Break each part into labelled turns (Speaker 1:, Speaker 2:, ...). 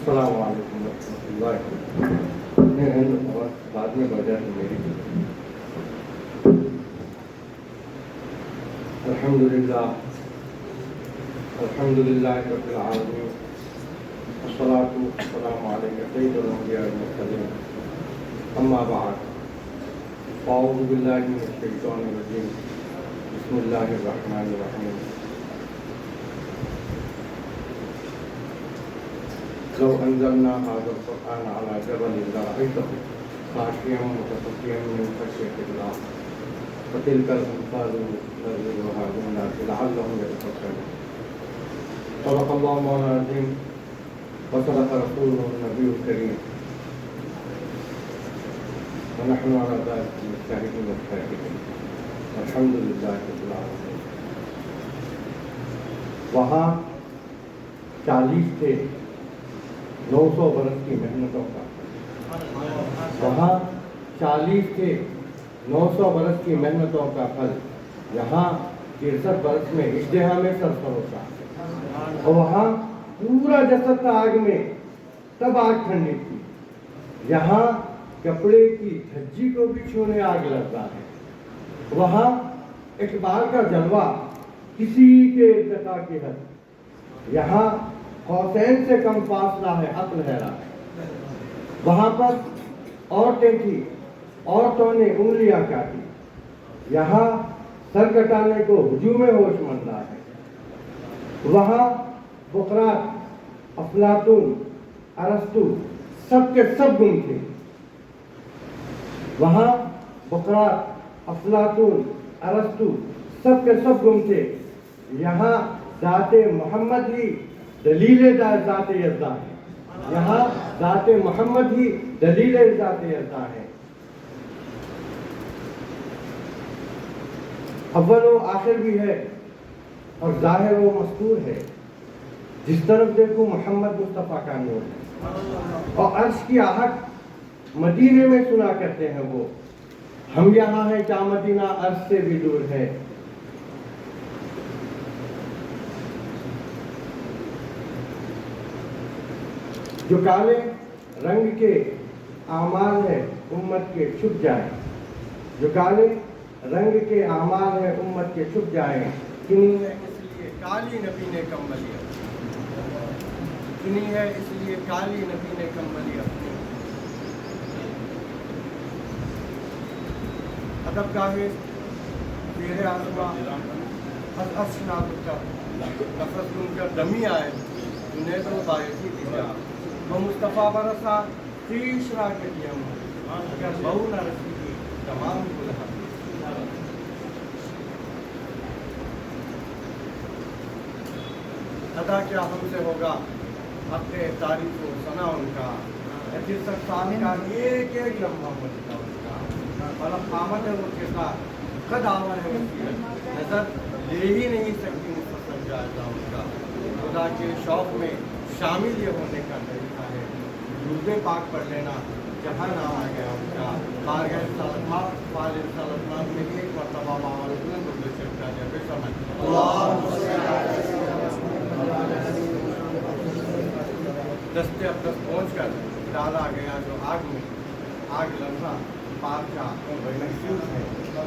Speaker 1: السلام علیکم ورحمۃ اللہ۔ میں بعد میں وجہ ہے میری۔ الحمدللہ رب العالمین، والصلاۃ والسلام علیک سید الانبیاء والمرسلین، اما بعد، اعوذ باللہ من الشیطان الرجیم، بسم اللہ الرحمن الرحیم۔ لو انزلنا هذا القرآن على جبل لرأيته خاشعا متصدعا من خشية الله وتلك الأمثال نضربها للناس لعلهم يتفكرون۔ صدق الله مولانا العظيم وصدق رسوله النبي الكريم، ونحن على ذلك من الشاهدين والشاكرين، والحمد لله رب العالمين۔ وہاں 40 تھے 900 برس کی محنتوں کا، وہاں 40 تھے 900 برس کی محنتوں کا پھل، یہاں 63 برس میں اژدہا میں سرسر ہوتا، اور وہاں پورا جسد تھا آگ میں، تب آگ ٹھنڈی تھی، یہاں کپڑے کی دھجی کو بھی چھونے آگ لگتا ہے، وہاں اقبال کا جلوہ کسی کے ارتقا کی حد، یہاں حسین سے کم فاصلہ ہے عقل حیران، وہاں پر عورتیں تھیں، عورتوں نے انگلیاں کاٹی، یہاں سر کٹانے کو ہجوم ہوش مندہ ہے، وہاں بقراط، افلاطون، ارسطو سب کے سب گم تھے، وہاں بقراط، افلاطون، ارسطو سب کے سب گم تھے، یہاں ذات محمد ہی دلیل ذات یزداں ہے، یہاں ذات محمد ہی دلیل ذات یزداں ہے، اول و آخر بھی ہے اور ظاہر و مستور ہے، جس طرف دیکھو محمد مصطفیٰ کا نور ہے، اور عرش کی آہٹ مدینے میں سنا کرتے ہیں وہ، ہم یہاں ہیں کیا مدینہ عرش سے بھی دور ہے۔ جو کالے رنگ کے اعمال ہے امت کے چھپ جائیں، جو کالے رنگ کے اعمال ہے امت کے چھپ جائیں، کنی ہے اس لیے کالی نبی نے کمبلی اپنی، کنی ہے اس لیے کالی نبی نے کمبلی اپنی۔ ادب گاہے زیر آسماں از اشناز کر نفس ان کا دمی آئے، انہیں تو باعثی دیا وہ مصطفیٰ برسا خیش را کے دیم، اگر بہو نہ رسیدی تمام کلہا۔ ادا کیا ہم سے ہوگا حق تعریف و ثنا ان کا، 63 سال کا ایک ایک لمحہ بچتا ان کا، بلب قامت ہے وہ کے ساتھ قد آور ہے وسیلت، نظر لے ہی نہیں سکتی مفصل جائزہ ان کا، خدا کے شوق میں شامل یہ ہونے کا طریقہ ہے، درود پاک پڑھ لینا جہاں نام آ گیا ان کا، بارگاہ رسالت ماں فعال رسالت ماں میں ایک مرتبہ ماحول درود شریف کا جب سمجھ دستے اقدس پہنچ کر ڈالا گیا جو آگ میں، آگ لمحہ پادشاہ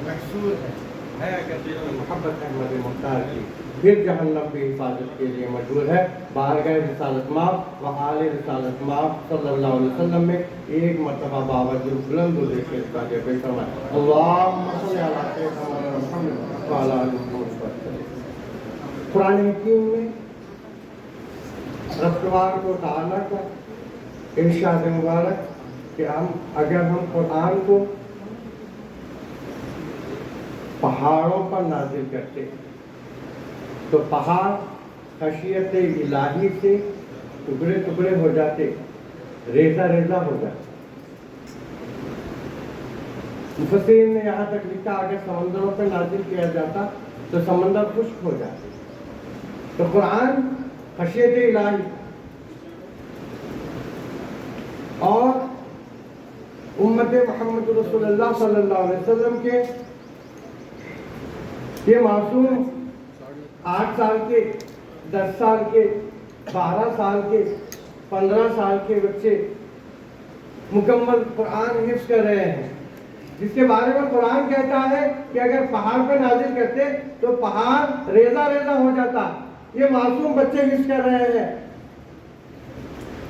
Speaker 1: محسور ہے اگر دل میں محبت احمد مختار کی، پھر جہنم کی حفاظت کے لیے مجبور ہے۔ بارگاہ رسالت ماپ و آل رسالت ماپ صلی اللہ علیہ وسلم میں ایک مرتبہ باوجود بلند و شریف کا جب سمجھ اللہم صلی علی سیدنا محمد وعلی آلہ وسلم۔ قرآن حکیم میں رفتوار کو تعالیٰ کا ارشاد مبارک کہ اگر ہم قرآن کو پہاڑوں پر نازل کرتے تو پہاڑ خشیت الہی سے ٹکڑے ٹکڑے ہو جاتے، ریزہ ریزہ ہو جاتے۔ مفسرین نے یہاں تک لکھا اگر سمندروں پہ نازل کیا جاتا تو سمندر خشک ہو جاتے۔ تو قرآن خشیت الہی اور امت محمد رسول اللہ صلی اللہ علیہ وسلم کے یہ معصوم 8 سال کے، 10 سال کے، 12 سال کے 15 سال کے بچے مکمل قرآن حفظ کر رہے ہیں، جس کے بارے میں قرآن کہتا ہے کہ اگر پہاڑ پہ نازل کرتے تو پہاڑ ریزہ ریزہ ہو جاتا۔ یہ معصوم بچے حفظ کر رہے ہیں۔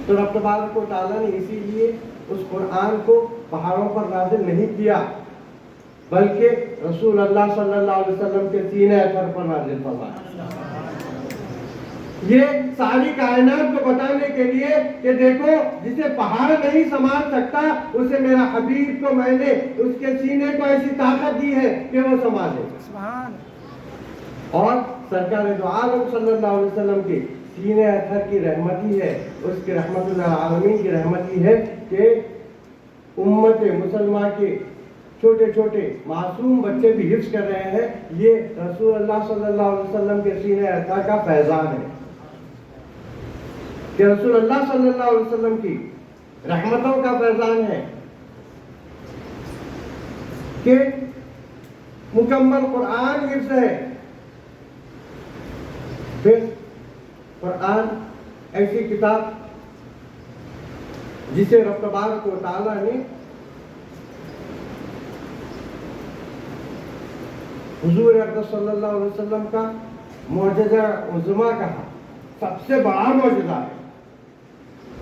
Speaker 1: تو رب تبارک و تعالیٰ نے اسی لیے اس قرآن کو پہاڑوں پر نازل نہیں کیا، بلکہ رسول اللہ صلی اللہ علیہ وسلم کے سینہ اطہر پر نازل فرمایا۔ یہ ساری کائنات کو بتانے کے لیے کہ دیکھو، جسے پہاڑ نہیں سنبھال سکتا، اسے میرا حبیب کو میں نے اس کے سینے کو ایسی طاقت دی ہے کہ وہ سنبھالے۔ اور سرکار دو عالم صلی اللہ علیہ وسلم کی سینہ اطہر کی رحمت ہی ہے، اس کی رحمت للعالمین کی رحمت ہی ہے کہ امت مسلمہ کے چھوٹے چھوٹے معصوم بچے بھی حفظ کر رہے ہیں۔ یہ رسول اللہ صلی اللہ علیہ وسلم کے سینہ اطہر کا فیضان ہے کہ رسول اللہ صلی اللہ علیہ وسلم کی رحمتوں کا فیضان ہے کہ مکمل قرآن حفظ ہے۔ پھر قرآن ایسی کتاب جسے رب تبارک و تعالیٰ نے حضور اقدس صلی اللہ علیہ وسلم کا معجزہ عظمیٰ کہا، سب سے بڑا معجزہ ہے۔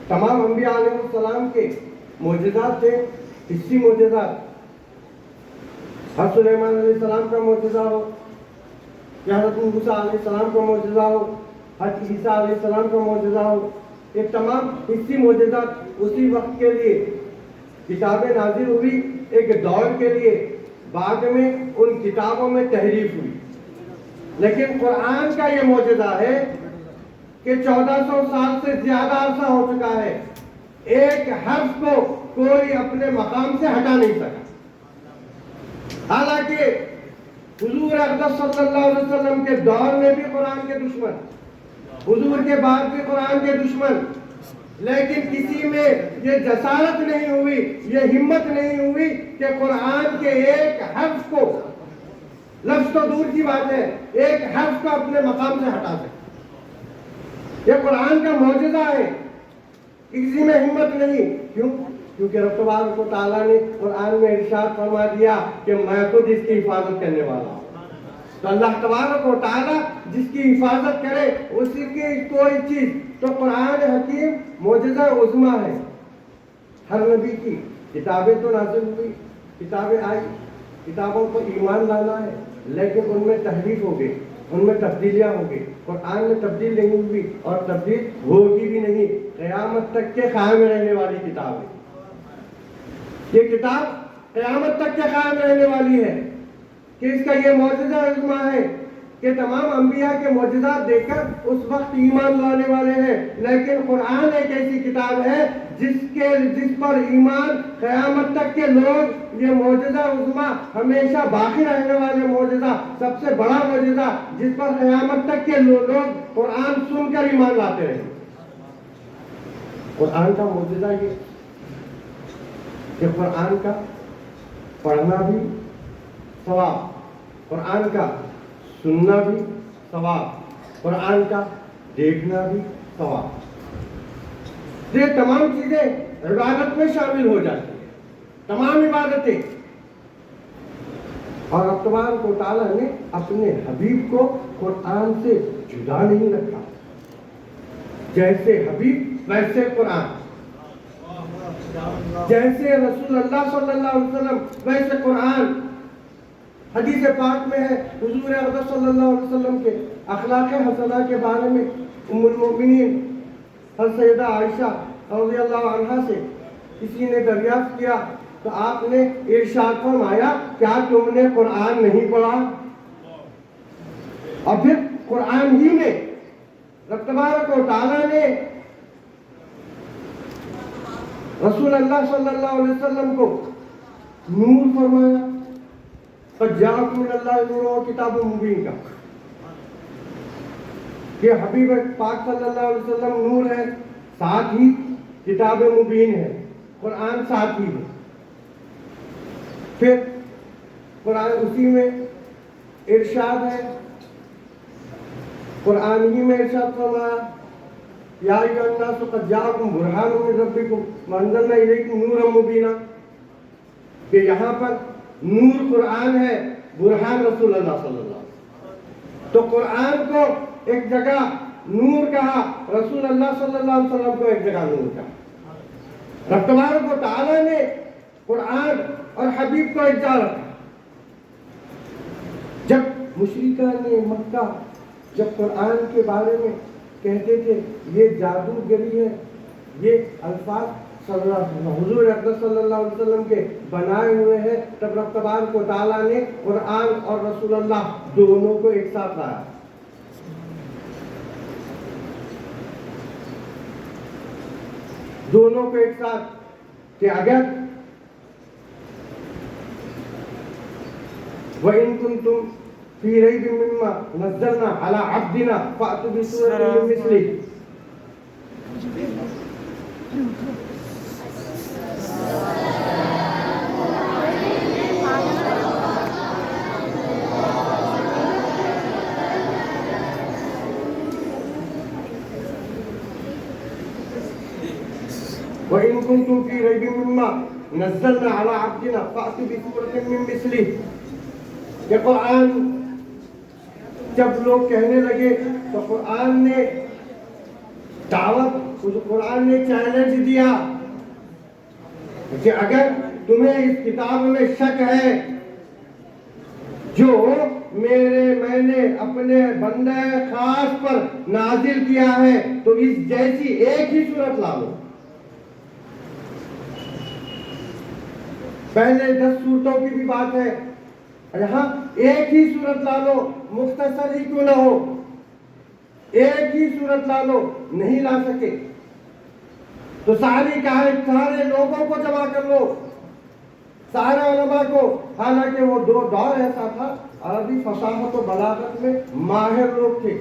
Speaker 1: تمام انبیاء علیہ السلام کے معجزات تھے، حصی معجزات، حضرت سلیمان علیہ السلام کا معجزہ ہو یا حضرت موسیٰ علیہ السلام کا معجزہ ہو، حضرت عیسیٰ علیہ السلام کا معجزہ ہو، یہ تمام حصی معجزات اسی وقت کے لیے کتابیں نازل ہوئی، ایک دور کے لیے، بعد میں ان کتابوں میں تحریف ہوئی۔ لیکن قرآن کا یہ معجزہ ہے کہ 1400 سال سے زیادہ عرصہ ہو چکا ہے، ایک حرف کو کوئی اپنے مقام سے ہٹا نہیں سکا۔ حالانکہ حضور اقدس صلی اللہ علیہ وسلم کے دور میں بھی قرآن کے دشمن، حضور کے بعد بھی قرآن کے دشمن، لیکن کسی میں یہ جسارت نہیں ہوئی، یہ ہمت نہیں ہوئی کہ قرآن کے ایک حرف کو، لفظ تو دور کی بات ہے، ایک حرف کو اپنے مقام سے ہٹا سکے۔ یہ قرآن کا معجزہ ہے، کسی میں ہمت نہیں۔ کیوں؟ کیونکہ رب تبارک و تعالیٰ نے قرآن میں ارشاد فرما دیا کہ میں خود اس کی حفاظت کرنے والا ہوں۔ تو اللہ تبارک و تعالیٰ جس کی حفاظت کرے اسی کی کوئی چیز، تو قرآن حکیم معجزہ عظمیٰ ہے۔ ہر نبی کی کتابیں تو نازل ہوئی، کتابیں آئی، کتابوں پر ایمان لانا ہے، لیکن ان میں تحریف ہو گئی، ان میں تبدیلیاں ہو گئی۔ قرآن میں تبدیل نہیں ہوئی اور تبدیل ہوگی بھی نہیں، قیامت تک کے قائم رہنے والی کتاب ہے۔ یہ کتاب قیامت تک کے قائم رہنے والی ہے کہ اس کا یہ معجزہ عظمیٰ ہے کہ تمام انبیاء کے معجزات دیکھ کر اس وقت ایمان لانے والے ہیں، لیکن قرآن ایک ایسی کتاب ہے جس پر ایمان قیامت تک کے لوگ، یہ معجزہ عظمیٰ ہمیشہ باقی رہنے والے معجزہ، سب سے بڑا معجزہ جس پر قیامت تک کے لوگ قرآن سن کر ایمان لاتے رہے۔ قرآن کا معجزہ یہ کہ قرآن کا پڑھنا بھی ثواب، قرآن کا سننا بھی ثواب، قرآن کا دیکھنا بھی ثواب۔ یہ تمام چیزیں عبادت میں شامل ہو جاتی ہیں، تمام عبادتیں۔ اور رب تبارک و تعالیٰ نے اپنے حبیب کو قرآن سے جدا نہیں رکھا، جیسے حبیب ویسے قرآن، جیسے رسول اللہ صلی اللہ علیہ وسلم ویسے قرآن۔ حدیث پاک میں ہے حضور اقدس صلی اللہ علیہ وسلم کے اخلاق حسنہ کے بارے میں ام المؤمنین حضرت سیدہ عائشہ رضی اللہ عنہا سے کسی نے دریافت کیا تو آپ نے ارشاد فرمایا، کیا تم نے قرآن نہیں پڑھا؟ اور پھر قرآن ہی میں رب تبارک و تعالیٰ نے رسول اللہ صلی اللہ علیہ وسلم کو نور فرمایا، قد جاءکم من اللہ نور و کتاب مبین کا، کہ حبیب پاک صلی اللہ علیہ وسلم نور ہے، ساتھ ہی کتاب مبین ہے، قرآن ساتھ ہی ہے۔ پھر قرآن اسی میں ارشاد ہے، قرآن ہی میں ارشاد فرمایا یا ایھا الناس قد جاءکم برہان من ربکم وانزلنا الیکم نورا مبینا، کہ یہاں پر نور قرآن ہے، برہان رسول اللہ صلی اللہ علیہ وسلم۔ تو قرآن کو ایک جگہ نور کہا، رسول اللہ صلی اللہ علیہ وسلم کو ایک جگہ نور کہا۔ رب تبارک و تعالیٰ نے قرآن اور حبیب کو ایک جگہ رکھا۔ جب مشرکان مکہ جب قرآن کے بارے میں کہتے تھے یہ جادوگری ہے، یہ الفاظ حضور اکرم صلی اللہ علیہ وسلم کے بنائے ہوئے ہیں، تب رب تبارک و تعالیٰ نے قرآن اور رسول اللہ دونوں کو ایک ساتھ لایا۔ دونوں کو ایک ساتھ کہ اگر وَإِن كُنتُمْ فِي رَيْبٍ مِّمَّا نَزَّلْنَا عَلَىٰ عَبْدِنَا فَأْتُوا بِسُورَةٍ مِّن مِّثْلِهِ۔ وَإِن كُنتُمْ فِي رَيْبٍ مِّمَّا نَزَّلْنَا عَلَىٰ عَبْدِنَا فَأْتُوا بِسُورَةٍ مِّن مِّثْلِهِ۔ کہ قرآن جب لوگ کہنے لگے تو قرآن نے دعوت، قرآن نے چیلنج دیا کہ اگر تمہیں اس کتاب میں شک ہے جو میں نے اپنے بندہ خاص پر نازل کیا ہے تو اس جیسی ایک ہی صورت لا لو۔ پہلے 10 صورتوں کی بھی بات ہے، یہاں ایک ہی صورت لا لو، مختصر ہی کیوں نہ ہو، ایک ہی صورت لا لو، نہیں لا سکے تو سارے لوگوں کو جمع کر لو، سارے علماء کو۔ حالانکہ وہ دور ایسا تھا، عربی فصاحت و بلاغت میں ماہر لوگ تھے،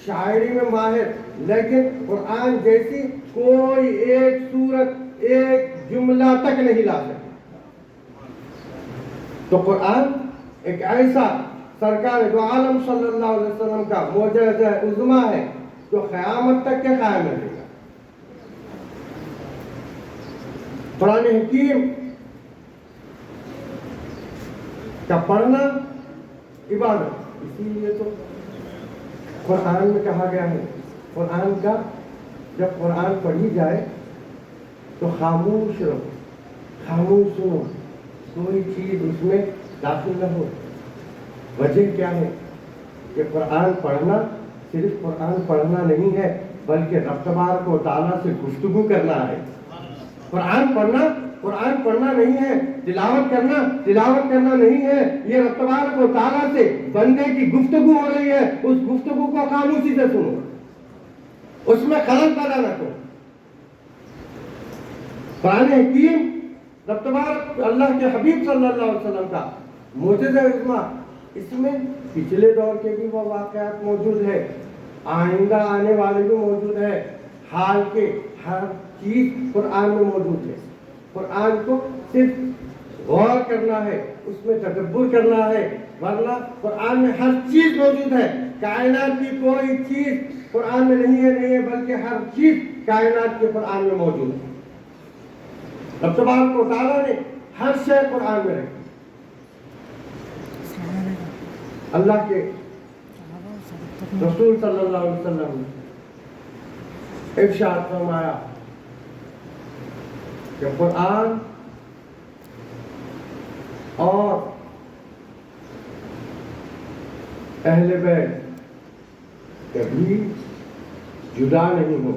Speaker 1: شاعری میں ماہر، لیکن قرآن جیسی کوئی ایک صورت، ایک جملہ تک نہیں لا سکے۔ تو قرآن ایک ایسا سرکار دو عالم صلی اللہ علیہ وسلم کا معجزہ عظمی ہے جو قیامت تک کے قائم رہے گا۔ قرآن حکیم کا پڑھنا عبادت، اسی لیے تو قرآن میں کہا گیا ہے، قرآن کا جب قرآن پڑھی جائے تو خاموش رہو، خاموش سنو، کوئی چیز اس میں داخل نہ ہو۔ وجہ کیا ہے کہ قرآن پڑھنا صرف قرآن پڑھنا نہیں ہے، بلکہ رب تبارک و تعالیٰ سے گفتگو کرنا ہے۔ قرآن پڑھنا نہیں ہے، تلاوت کرنا نہیں ہے، یہ رب تبارک و تعالیٰ سے بندے کی گفتگو ہو رہی ہے، اس گفتگو کو خاموشی سے سنو، اس میں خلل پیدا نہ کرو۔ قرآن حکیم رب تبارک اللہ کے حبیب صلی اللہ علیہ وسلم کا معجزہ عظمی، اس میں پچھلے دور کے بھی وہ واقعات موجود ہے، آئندہ آنے والے بھی موجود ہے، حال کے ہر چیز قرآن میں موجود ہے۔ قرآن کو صرف غور کرنا ہے، اس میں تدبر کرنا ہے، ورنہ قرآن میں ہر چیز موجود ہے۔ کائنات کی کوئی چیز قرآن میں نہیں ہے، بلکہ ہر چیز کائنات کے قرآن میں موجود ہے۔ رب تبارک و تعالیٰ نے ہر شے قرآن میں رکھی۔ اللہ کے رسول صلی اللہ علیہ وسلم نے ارشاد فرمایا کہ قرآن اور اہل بیت کبھی جدا نہیں ہو۔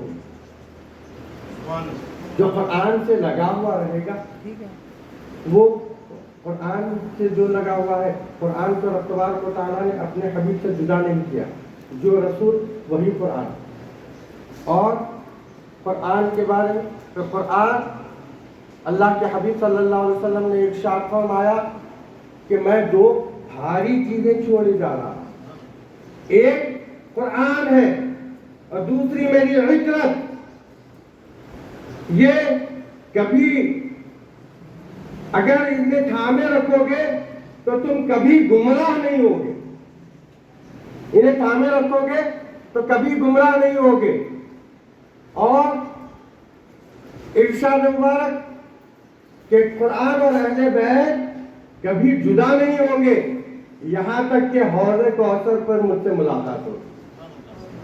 Speaker 1: جو قرآن سے لگا ہوا رہے گا وہ قرآن سے جو لگا ہوا ہے، قرآن کو رب تبارک و تعالیٰ نے اپنے حبیب سے جدا نہیں کیا، جو رسول وہی قرآن۔ اور قرآن کے بارے میں تو قرآن اللہ کے حبیب صلی اللہ علیہ وسلم نے ارشاد فرمایا کہ میں 2 بھاری چیزیں چھوڑے جا رہا ہوں، ایک قرآن ہے اور دوسری میری عطرت۔ یہ کبھی اگر انہیں تھامے رکھو گے تو تم کبھی گمراہ نہیں ہوگے، انہیں تھامے رکھو گے تو کبھی گمراہ نہیں ہوگے۔ اور ارشاد مبارک کہ قرآن اور اہل بیت کبھی جدا نہیں ہوں گے یہاں تک کہ حوض کوثر پر مجھ سے ملاقات ہوگی،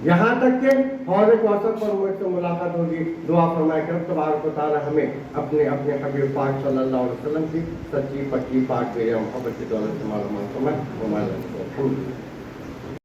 Speaker 1: یہاں تک کہ حوض کوثر پر مجھ سے ملاقات ہوگی۔ دعا فرمائے کہ رب تبارک و تعالی ہمیں اپنے حبیب پاک صلی اللہ علیہ وسلم کی سچی پکی پاک محبت کی دولت سے معلومات فرمائے۔